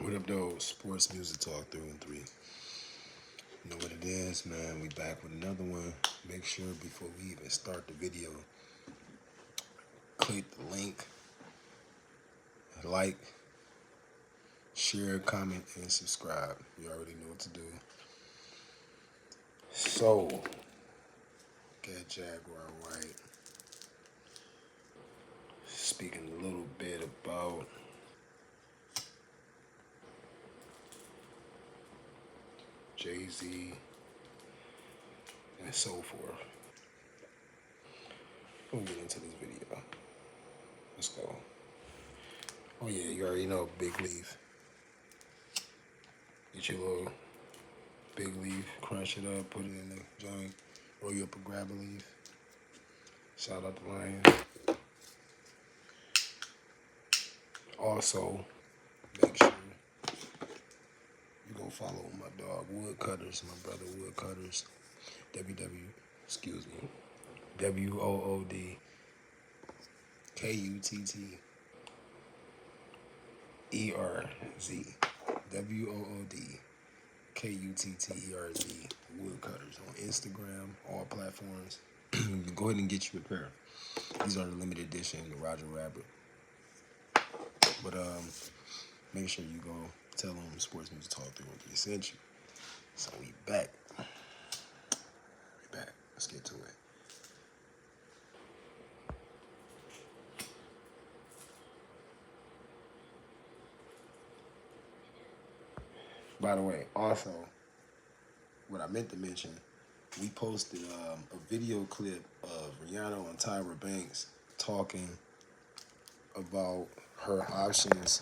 What up, though? Sports Music Talk through and three. You know what it is, man. We back with another one. Make sure before we even start the video, click the link, like, share, comment, and subscribe. You already know what to do. So, get Jaguar White. Speaking a little bit about Jay-Z and so forth. We'll get into this video. Let's go. Oh yeah, you already know Big Leaf. Get your little big leaf, crunch it up, put it in the joint, roll you up a grab a leaf. Shout out to Lion. Also, make sure you go follow my dog Woodcutters, my brother Woodcutters. Excuse me, WOODKUTTERZ. WOODKUTTERZ. Woodcutters on Instagram, all platforms. Go ahead and get you a pair. These are the limited edition, the Roger Rabbit. But make sure you go tell them Sports Music Talk 313 sent you. So we back. Let's get to it. By the way, also, what I meant to mention, we posted a video clip of Rihanna and Tyra Banks talking about her options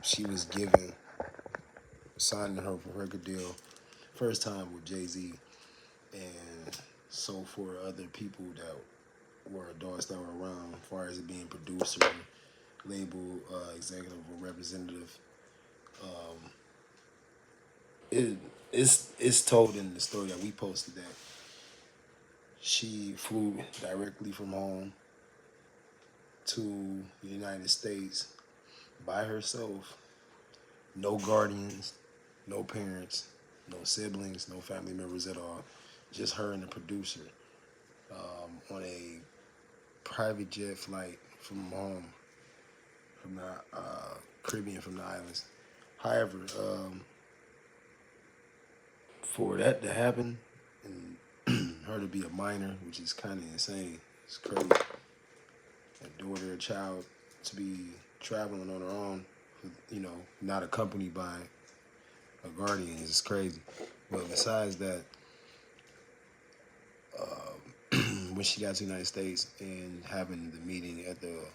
she was given, signing her for record deal, first time with Jay-Z, and so for other people that were adults that were around, as far as it being producer, label, executive, or representative. It's told in the story that we posted that she flew directly from home to the United States by herself, no guardians, no parents, no siblings, no family members at all, just her and the producer, on a private jet flight from home, from the Caribbean, from the islands. However, for that to happen and her to be a minor, which is kind of insane, it's crazy. A daughter, a child, to be traveling on her own, not accompanied by a guardian is crazy. But besides that, when she got to the United States and having the meeting at the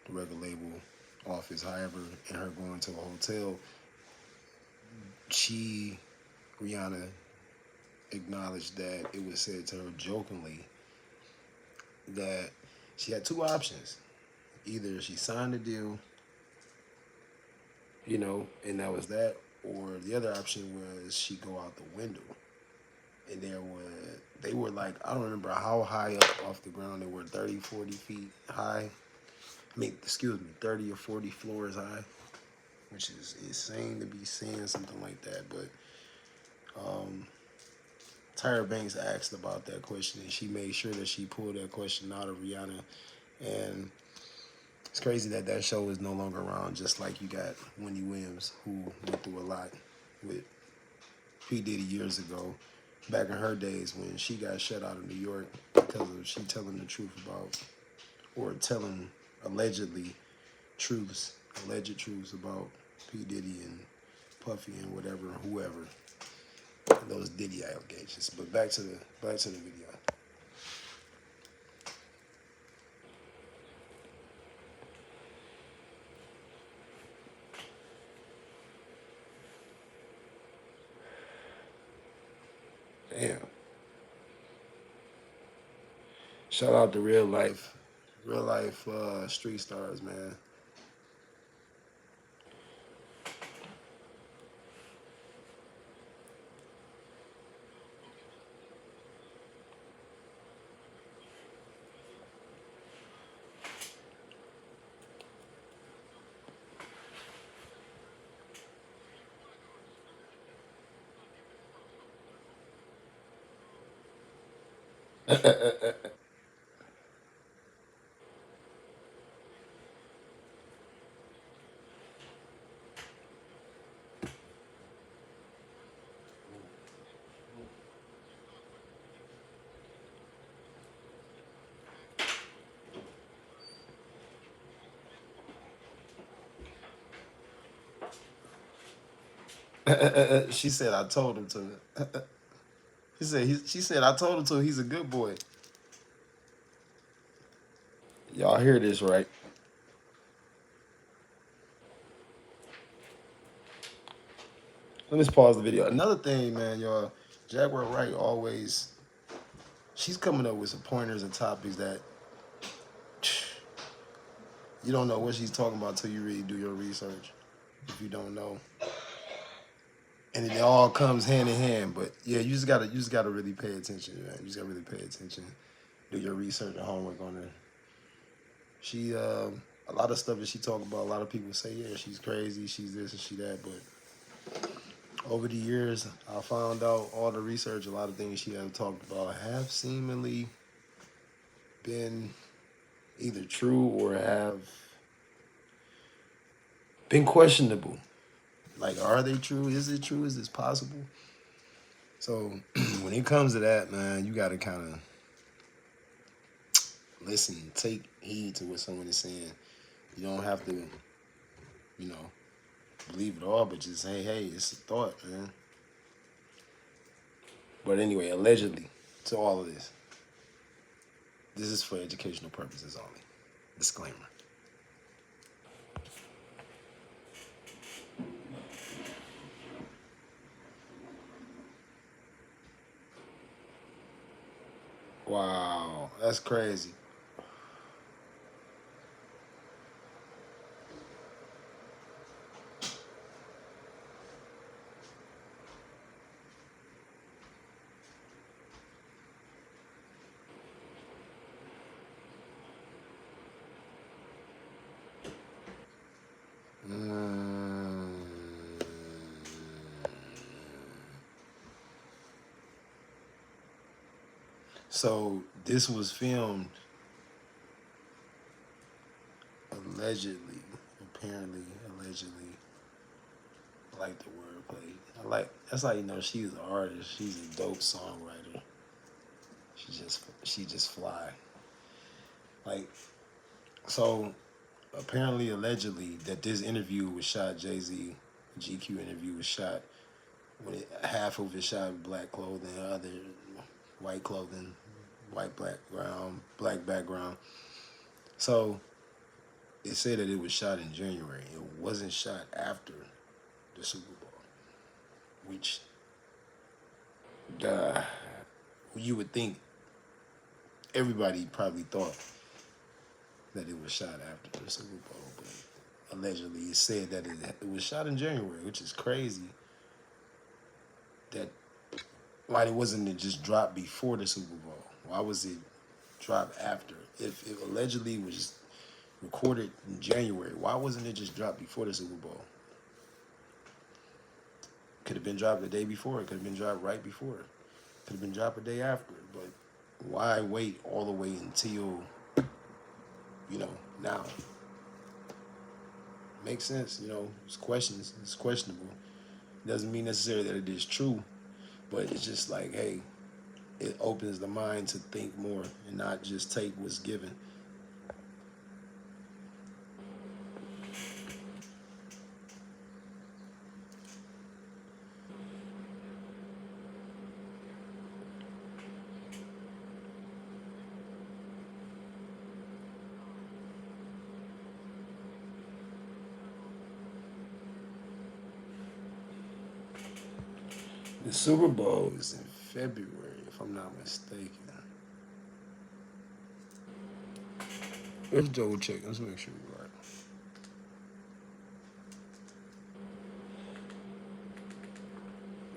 record label office, however, and her going to a hotel, Rihanna, acknowledged that it was said to her jokingly that she had two options. Either she signed the deal, and that was that, or the other option was she go out the window. And they were like, I don't remember how high up off the ground they were, 30, 40 feet high. 30 or 40 floors high, which is insane to be saying something like that. But Tyra Banks asked about that question, and she made sure that she pulled that question out of Rihanna. And it's crazy that show is no longer around, just like you got Wendy Williams, who went through a lot with P. Diddy years ago, back in her days when she got shut out of New York because of she telling the truth about, or telling alleged truths about P. Diddy and Puffy and whoever, those Diddy allegations. But back to the video. Damn. Shout out to real life street stars, man. She said I told him to. She said I told him to. He's a good boy. Y'all hear this, right? Let me just pause the video. Another thing, man, y'all, Jaguar Wright always, she's coming up with some pointers and topics that you don't know what she's talking about till you really do your research. If you don't know, and it all comes hand in hand. But yeah, you just gotta really pay attention, man. You just gotta really pay attention. Do your research and homework on her. She, a lot of stuff that she talk about. A lot of people say, yeah, she's crazy, she's this and she that. But over the years, I found out all the research, a lot of things she had talked about have seemingly been either true or have been questionable. Like, are they true? Is it true? Is this possible? So when it comes to that, man, you got to kind of listen, take heed to what someone is saying. You don't have to, you know, believe it all, but just say, hey, it's a thought, man. But anyway, allegedly, to all of this, this is for educational purposes only. Disclaimer. Wow, that's crazy. Mm. So this was filmed allegedly, apparently, allegedly. I like the wordplay. That's how you know she's an artist. She's a dope songwriter. She just fly. Like, so apparently, allegedly, that this interview was shot. Jay-Z GQ interview was shot when half of it shot in black clothing, other white clothing, white background, black background. So it said that it was shot in January. It wasn't shot after the Super Bowl, which uh, you would think everybody probably thought that it was shot after the Super Bowl, but allegedly it said that it was shot in January, which is crazy. That why it wasn't it just dropped before the Super Bowl? Why was it dropped after? If it allegedly was recorded in January, why wasn't it just dropped before the Super Bowl? Could have been dropped the day before. It could have been dropped right before. Could have been dropped a day after. But why wait all the way until, now? Makes sense, it's questions. It's questionable. Doesn't mean necessarily that it is true, but it's just like, hey, it opens the mind to think more and not just take what's given. The Super Bowl is in February, if I'm not mistaken. Let's double check. Let's make sure we're right.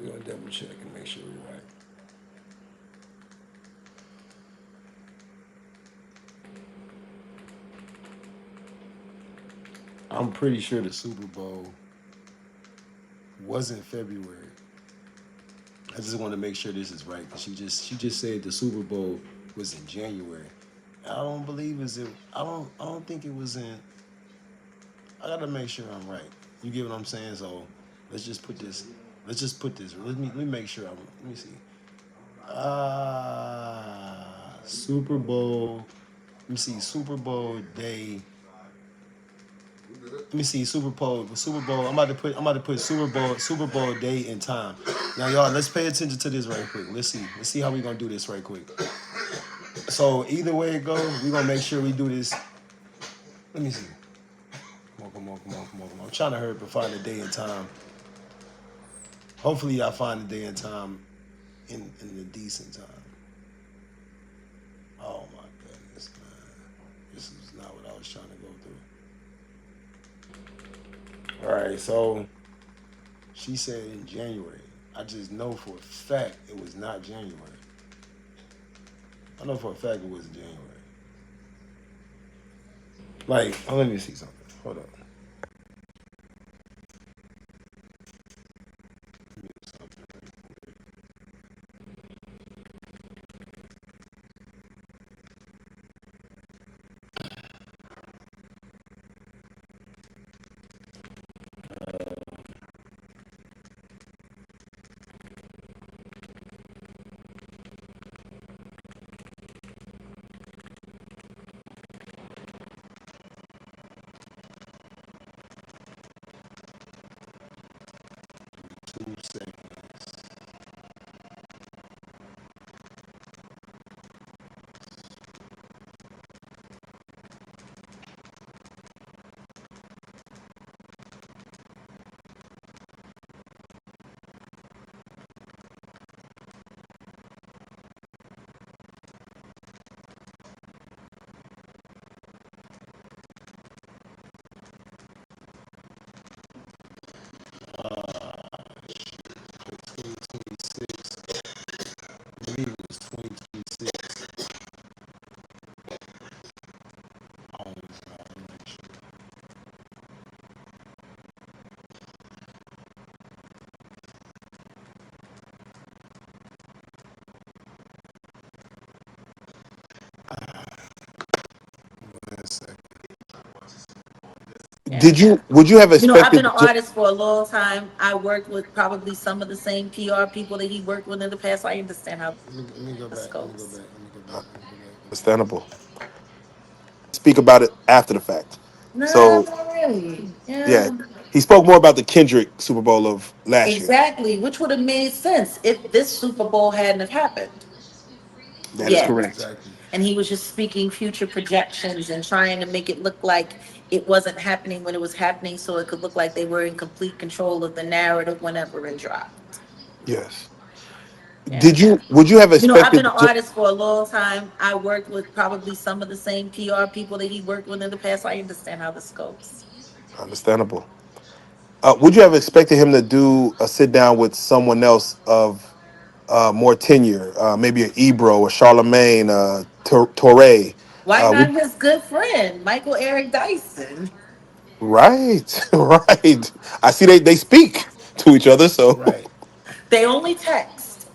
We're gonna double check and make sure we're right. I'm pretty sure the Super Bowl was in February. I just want to make sure this is right because she just said the Super Bowl was in January. I don't believe is it. I don't think it was in. I gotta make sure I'm right. You get what I'm saying? So let's just put this. Let's just put this. Let me make sure I'm. Let me see. Super Bowl. Let me see. Super Bowl day. Let me see. Super Bowl. Super Bowl. I'm about to put Super Bowl. Super Bowl day and time. Now, y'all, let's pay attention to this right quick. Let's see. Let's see how we gonna do this right quick. So either way it goes, we gonna make sure we do this. Let me see. Come on. I'm trying to hurry up and find the day and time. Hopefully, I find the day and time in the decent time. Oh my goodness, man. This is not what I was trying to go through. All right, so she said in January. I just know for a fact it was not January. I know for a fact it was January. Like, oh, let me see something. Hold up. Two seconds. Shit. 2026. I believe it was 2026. Oh, it's not. Let me make sure. One second. Yeah. Did you? Would you have I've been expected? an artist for a long time. I worked with probably some of the same PR people that he worked with in the past. I understand how Let me go this back. Let me go goes. back. Let me go back. Let me go back. Let me go back. Understandable. Speak about it after the fact. Nah, So not really. yeah, Yeah. he spoke more about the Kendrick Super Bowl of last year. Exactly, which would have made sense if this Super Bowl hadn't have happened. That is Yeah. correct. Exactly. And he was just speaking future projections and trying to make it look like it wasn't happening when it was happening so it could look like they were in complete control of the narrative whenever it dropped. Yes. Yeah. Did you? Would you have I've been expected? an artist for a long time. I worked with probably some of the same PR people that he worked with in the past. I understand how this goes. Understandable. Would you have expected him to do a sit down with someone else of more tenure, maybe an Ebro or Charlemagne, Torre? Why not Would, his good friend, Michael Eric Dyson? right, right. I see they speak to each other, so Right. They only text.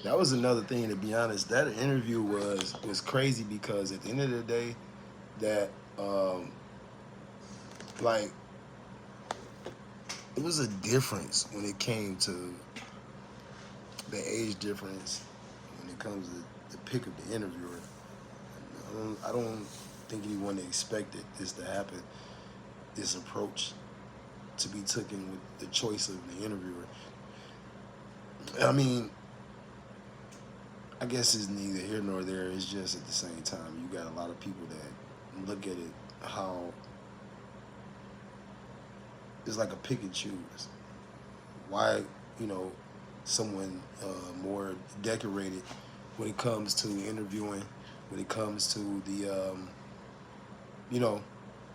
That was another thing. To be honest, that interview was crazy because at the end of the day, that um like it was a difference when it came to the age difference when it comes to the pick of the interviewer. I don't think anyone expected this to happen. This approach to be taken with the choice of the interviewer. I mean, I guess it's neither here nor there. It's just at the same time, you got a lot of people that look at it how it's like a pick and choose. Why, you know, someone more decorated when it comes to interviewing, when it comes to the, you know,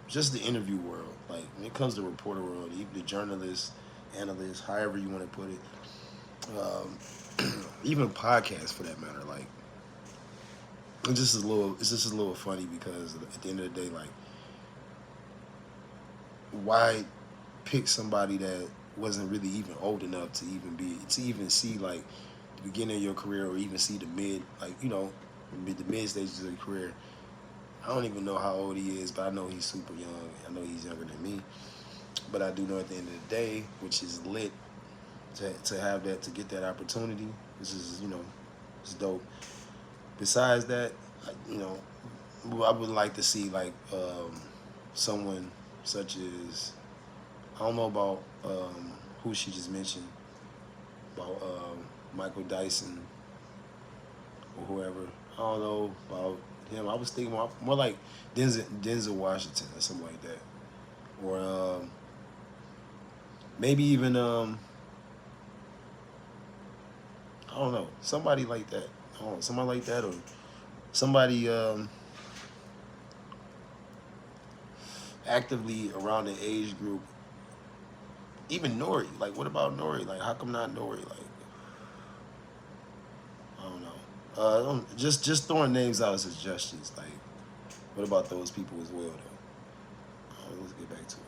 just the interview world. Like when it comes to reporter world, even the journalist, analyst, however you want to put it, even podcasts for that matter. Like it's just a little funny because at the end of the day, like why pick somebody that wasn't really even old enough to even see like the beginning of your career or even see the mid, like, you know, the mid stages of the career. I don't even know how old he is, but I know he's super young. I know he's younger than me. But I do know at the end of the day, which is lit, to have that, to get that opportunity. This is, it's dope. Besides that, I would like to see like someone such as, I don't know about who she just mentioned, about Michael Dyson or whoever. I don't know about him. I was thinking more like Denzel Washington or something like that, or maybe even I don't know, somebody like that. I don't know, somebody like that, or somebody actively around the age group. Even Nori. Like, what about Nori? Like, how come not Nori? Like, I don't know. Just throwing names out as suggestions. Like, what about those people as well, though? Let's get back to it.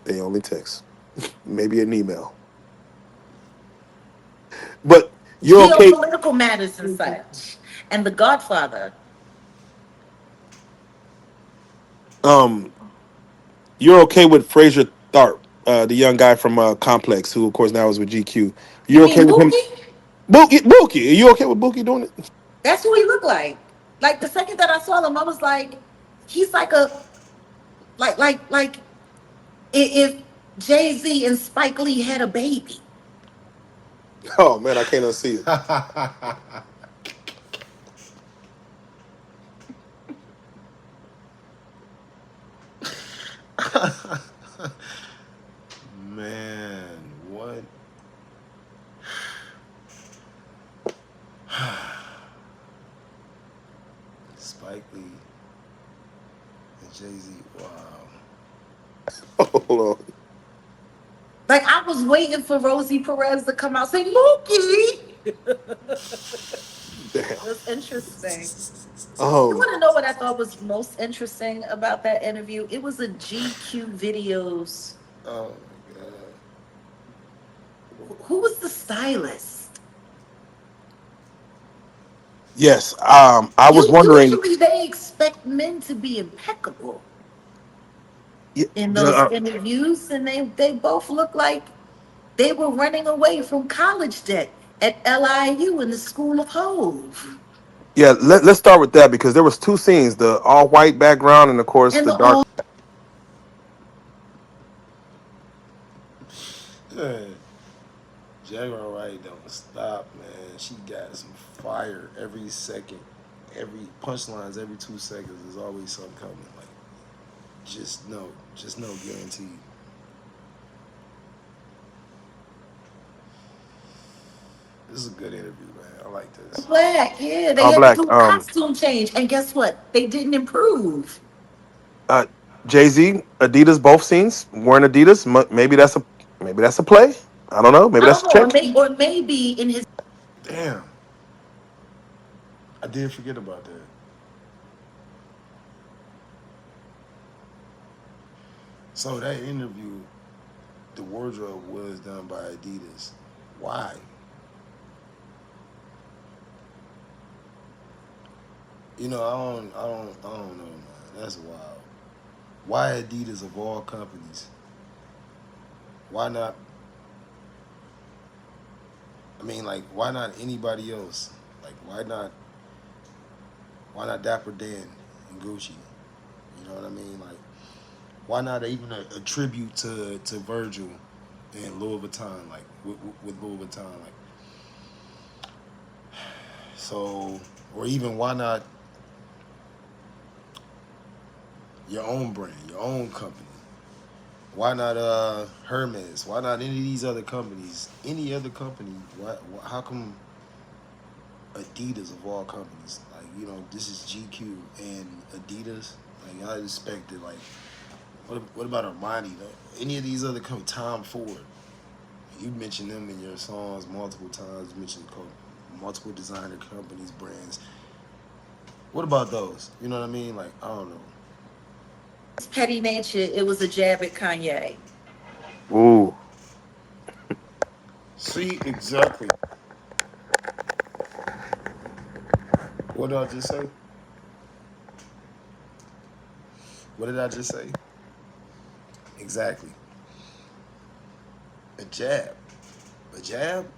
They only text, maybe an email. But you're okay. Geopolitical matters and such. And The Godfather. Um, you're okay with Fraser Tharp, the young guy from Complex, who of course now is with GQ. You You're okay mean with him? Mookie? Bookie, Bookie. Are you okay with Bookie doing it? That's who he looked like. Like the second that I saw him, I was like, he's like a like if Jay Z and Spike Lee had a baby. Oh man, I can't unsee it. Man, what? Spike Lee and Jay Z. Wow. Hold on. Like I was waiting for Rosie Perez to come out saying Mookie. Damn. It was interesting. You Um. want to know what I thought was most interesting about that interview? It was a GQ videos. Oh my god. Who was the stylist? Yes. I was wondering. Usually they expect men to be impeccable Yeah, in those interviews, and they both look like they were running away from college debt at LIU in the School of Hove. yeah. Let's start with that because there was two scenes: the all white background and of course And the the dark. all Man, Jaguar Wright don't stop, man. She got some fire every second. Every punchlines every 2 seconds. There's always something coming. Like, just no guaranteed. This is a good interview, man. I like this. black, yeah, they All had to black. do a costume change, and guess what? They didn't improve. Uh, Jay Z, Adidas, both scenes wearing Adidas. Maybe that's a play. I don't know. Maybe I that's don't a know, check. or maybe in his Damn, I did forget about that. So that interview, the wardrobe was done by Adidas. Why? I don't know, man. That's wild. Why Adidas of all companies? Why not? I mean, like, why not anybody else? Like, why not Dapper Dan and Gucci? You know what I mean? Like, why not even a tribute to Virgil and Louis Vuitton? Like, with Louis Vuitton, like, so, or even why not your own brand, your own company? Why not Hermes? Why not any of these other companies? Any other company? How come Adidas of all companies? Like, this is GQ and Adidas. Like, I expected, like, what about Armani though? Any of these other companies? Tom Ford. You mentioned them in your songs multiple times. You mentioned multiple designer companies, brands. What about those? You know what I mean? Like, I don't know. petty nature, it was a jab at Kanye. Ooh. See, exactly. What did I just say? What did I just say? Exactly. A jab, a jab,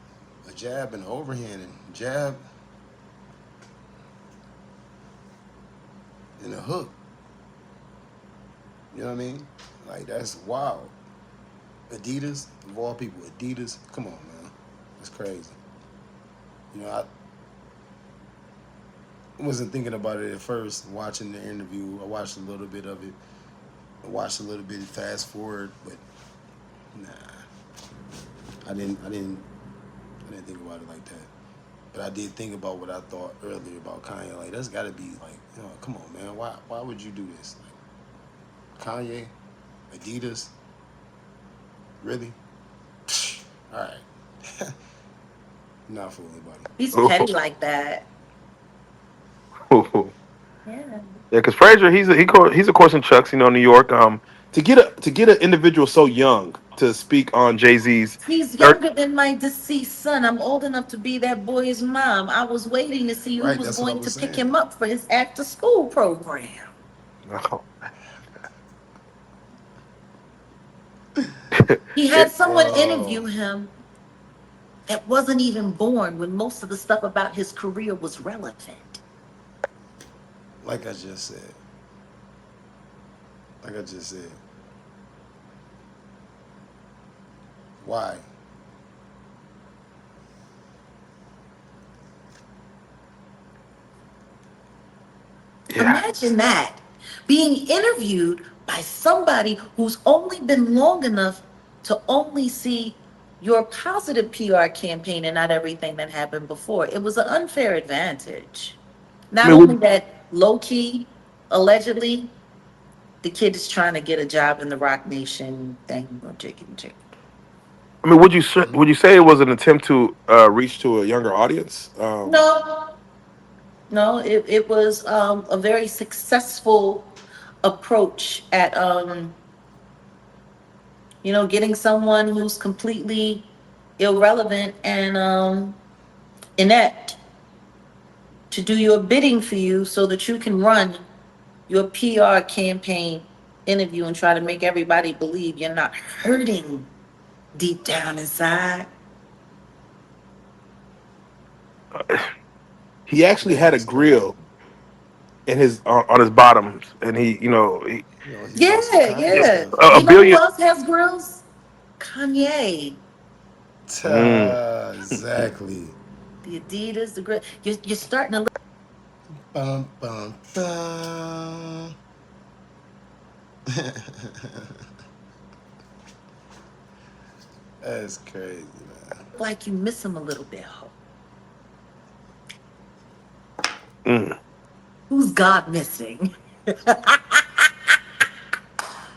a jab, and overhand, and jab, and a hook. You know what I mean? Like that's wild. Adidas, of all people, Adidas. Come on, man, that's crazy. You know, I wasn't thinking about it at first. Watching the interview, I watched a little bit of it. I watched a little bit fast forward, but nah, I didn't. I didn't. I didn't think about it like that. But I did think about what I thought earlier about Kanye. Like that's got to be like, come on, man. Why would you do this? Like, Kanye, Adidas, really? All right. Not fooling, buddy. He's Ooh. petty like that. Yeah, Yeah. because Frazier, he's of course in Chucks, New York. To get an individual so young to speak on Jay Z's. He's younger than my deceased son. I'm old enough to be that boy's mom. I was waiting to see who Right. was That's what I going to was pick saying. him up for his after school program. He had someone interview Bro, him that wasn't even born when most of the stuff about his career was relevant. like I just said. Like I just said. Why? Yeah. Imagine that being interviewed by somebody who's only been long enough to only see your positive PR campaign and not everything that happened before. It was an unfair advantage. I Not mean, only would that, low key, allegedly, the kid is trying to get a job in the Rock Nation thing. I mean, would you say it was an attempt to reach to a younger audience? No, no, it was a very successful approach at getting someone who's completely irrelevant and inept to do your bidding for you so that you can run your PR campaign interview and try to make everybody believe you're not hurting deep down inside. He actually Man, had a that's crazy. grill in his on his bottoms, and He lost the Yeah, Kanye yeah, yeah. stuff. a You know who billion. else has grills? Kanye. Mm. Exactly. The Adidas, the grill. You're starting to look. Bum, bum, bum. That's crazy, man. Like you miss him a little bit. Mm. Who's God missing?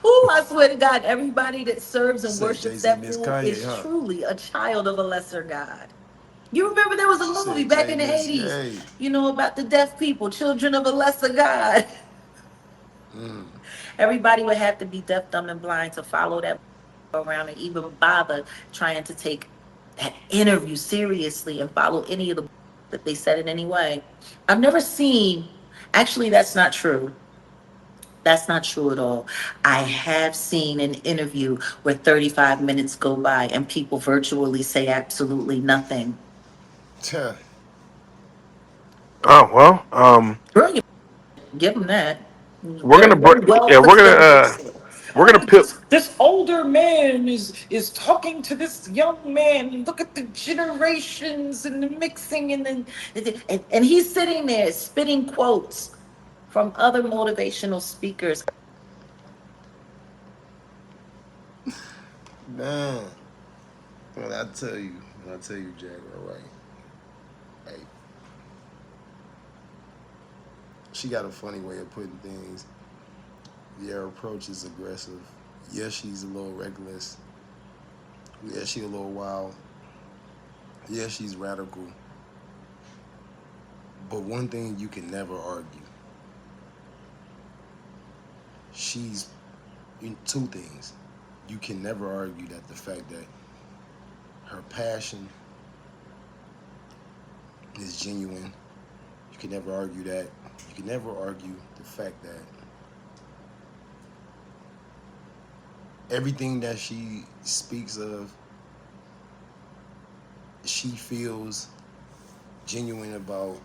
Oh, I swear to God, everybody that serves and Say worships Jay Z that miss fool Kanye, is huh? truly a child of a lesser God. You remember there was She a movie said back Jay in the miss 80s, Yay. about the deaf people, children of a lesser God. Mm. Everybody would have to be deaf, dumb, and blind to follow that around and even bother trying to take that interview seriously and follow any of the that they said in any way. I've never seen, actually, that's not true. That's not true at all. I have seen an interview where 35 minutes go by and people virtually say absolutely nothing. Tuh. Oh well, Brilliant. Give them that. we're Very, gonna very break. well Yeah, put we're gonna together uh, bullshit. we're gonna pip. This older man is talking to this young man. Look at the generations and the mixing and he's sitting there spitting quotes from other motivational speakers. Man. When I tell you, Jaguar, right? Hey, she got a funny way of putting things. Your approach is aggressive. Yes, she's a little reckless. Yeah, she a little wild. Yeah, she's radical. But one thing you can never argue. She's two things. You can never argue that the fact that her passion is genuine, You can never argue that. You can never argue the fact that everything that she speaks of, she feels genuine about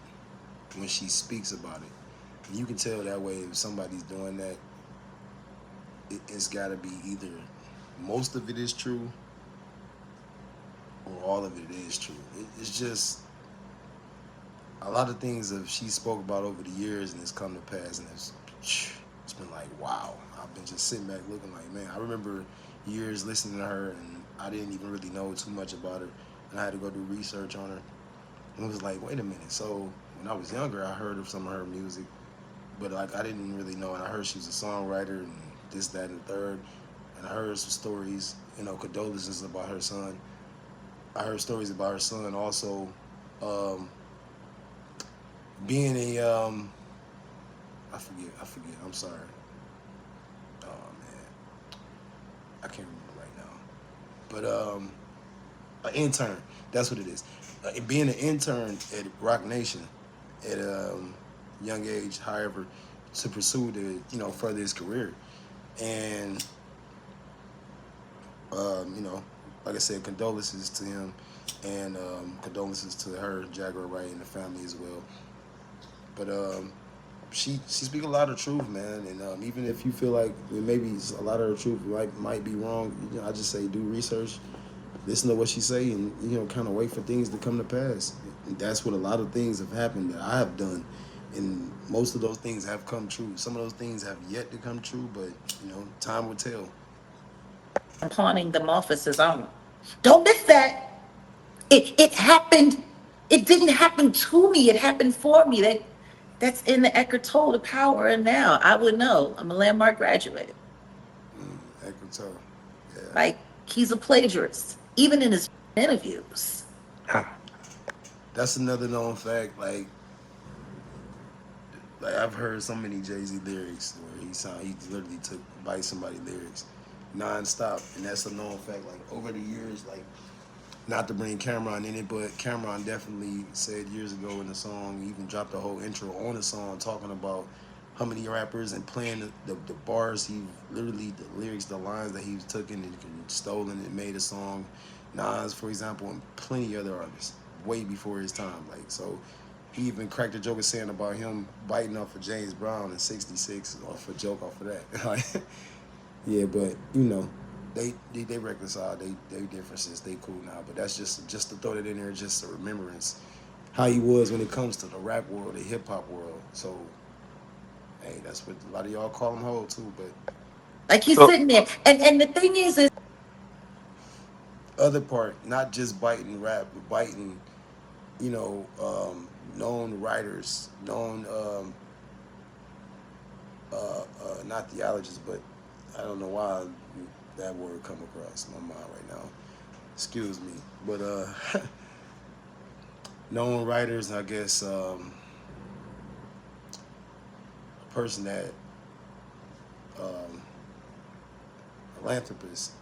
when she speaks about it. You can tell that way if somebody's doing that. It's got to be either most of it is true or all of it is true. It's just a lot of things that she spoke about over the years and it's come to pass, and it's been like, wow. I've been just sitting back looking like, man, I remember years listening to her and I didn't even really know too much about her, and I had to go do research on her, and it was like, wait a minute. So when I was younger, I heard of some of her music, but like I didn't really know, and I heard she was a songwriter and this, that, and the third, and I heard some stories, condolences about her son. I heard stories about her son also being a I forget. I'm sorry. Oh man, I can't remember right now. But an intern. That's what it is. Being an intern at Rock Nation at a young age, however, to pursue further his career, and like I said, condolences to him, and condolences to her, Jaguar Wright, and the family as well. But she speaks a lot of truth, man. And even if you feel like maybe a lot of her truth might be wrong, I just say do research, listen to what she say, and kind of wait for things to come to pass. And that's what a lot of things have happened that I have done, and most of those things have come true. Some of those things have yet to come true, but time will tell. I'm pawning them off as his own. Don't miss that. It happened. It didn't happen to me. It happened for me. That's in the Eckhart Tolle, The Power and Now. I would know. I'm a Landmark graduate. Eckhart Tolle. Yeah. Like, he's a plagiarist, even in his interviews. That's another known fact. Like I've heard so many Jay-Z lyrics where he literally took by somebody's lyrics non-stop, and that's a known fact. Like over the years, like not to bring Cameron in it, but Cameron definitely said years ago in the song, he even dropped a whole intro on the song talking about how many rappers and playing the bars, he literally, the lyrics, the lines that he's taken and stolen and made a song. Nas, for example, and plenty of other artists way before his time. Like, so he even cracked a joke of saying about him biting off of James Brown in '66 off a joke off of that. Like, yeah, but they reconciled they differences. They cool now, but that's just to throw that in there, just a remembrance how he was when it comes to the rap world, the hip hop world. So hey, that's what a lot of y'all call him Ho too. But like he's sitting there, and the thing is other part, not just biting rap, but biting, known writers, known not theologians, but I don't know why that word come across my mind right now. Excuse me, but known writers, I guess, a person that philanthropist,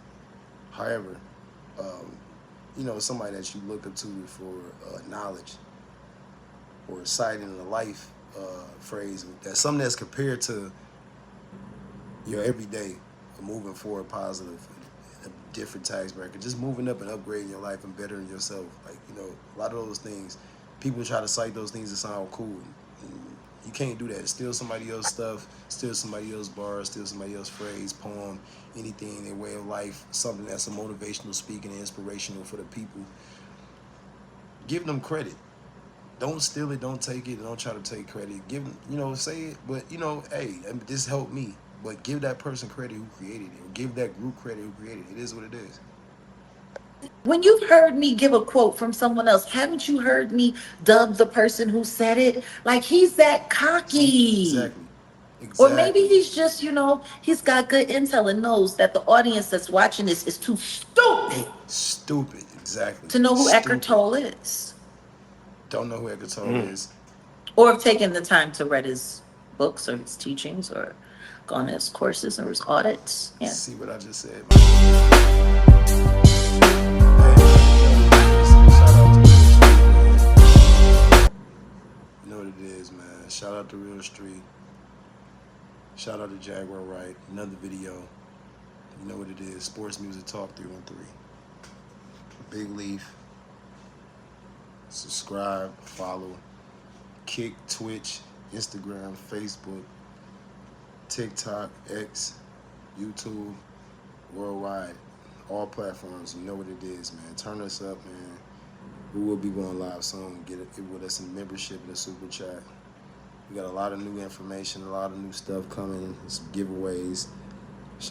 however, somebody that you look up to for knowledge or citing a life phrase, that's something that's compared to your everyday, moving forward positive, a different tax bracket, just moving up and upgrading your life and bettering yourself. Like, a lot of those things, people try to cite those things that sound cool. And you can't do that. Steal somebody else's stuff, steal somebody else's bars, steal somebody else's phrase, poem, anything, their way of life, something that's a motivational speaking and inspirational for the people. Give them credit. Don't steal it, don't take it, don't try to take credit. Give them, say it, but, hey, this helped me. But give that person credit who created it, or give that group credit who created it. It is what it is. when you've heard me give a quote from someone else, haven't you heard me dub the person who said it? Like, he's that cocky. Exactly. Or maybe he's just, he's got good intel and knows that the audience that's watching this is too stupid. Stupid, exactly. To know who Eckhart Tolle is. Don't know who Eckhart Tolle is. Or have taken the time to read his books or his teachings or gone to his courses or his audits. Yeah. See what I just said? Shout out to what it is, man. Shout out to Real Street. Shout out to Jaguar Wright. Another video. You know what it is. Sports Music Talk 313. Big Leaf. Subscribe, follow. Kick, Twitch, Instagram, Facebook, TikTok, X, YouTube, worldwide. All platforms. You know what it is, man. Turn us up, man. We will be going live soon. Get it with us in membership in the super chat. We got a lot of new information, a lot of new stuff coming, some giveaways.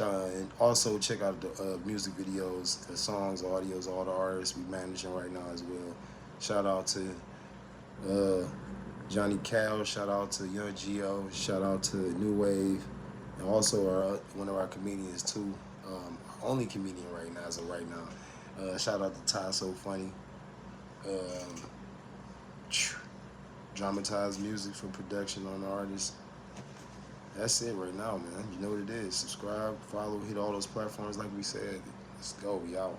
And also check out the music videos, the songs, audios, all the artists we managing right now as well. Shout out to Johnny Cal, shout out to Young Geo, shout out to New Wave, and also one of our comedians too. Our only comedian right now as of right now. Shout out to Ty So Funny. Dramatized music for production on the artists. That's it right now, man. You know what it is. Subscribe, follow, hit all those platforms like we said. Let's go. We out.